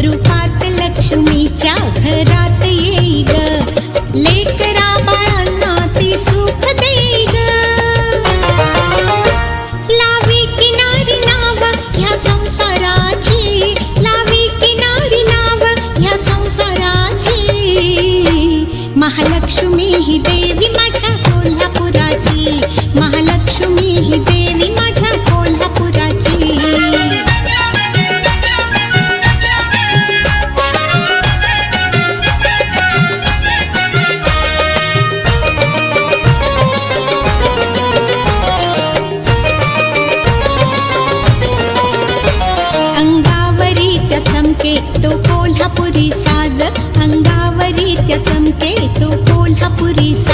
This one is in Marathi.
रूपात लक्ष्मीच्या घरात येई ग, लेकरा बाळांना ती सुख देई ग. लावी किनारी नाव ह्या संसाराची, लावी किनारी नाव ह्या संसाराची. महालक्ष्मी ही देवी माझ्या कोल्हापुराची, महालक्ष्मी ही देवी माझ्या कोल्हापुराची. अंगावरी त्या चमके तो कोल्हापुरी साज, अंगावरी त्या चमके तो कोल्हापुरी साज.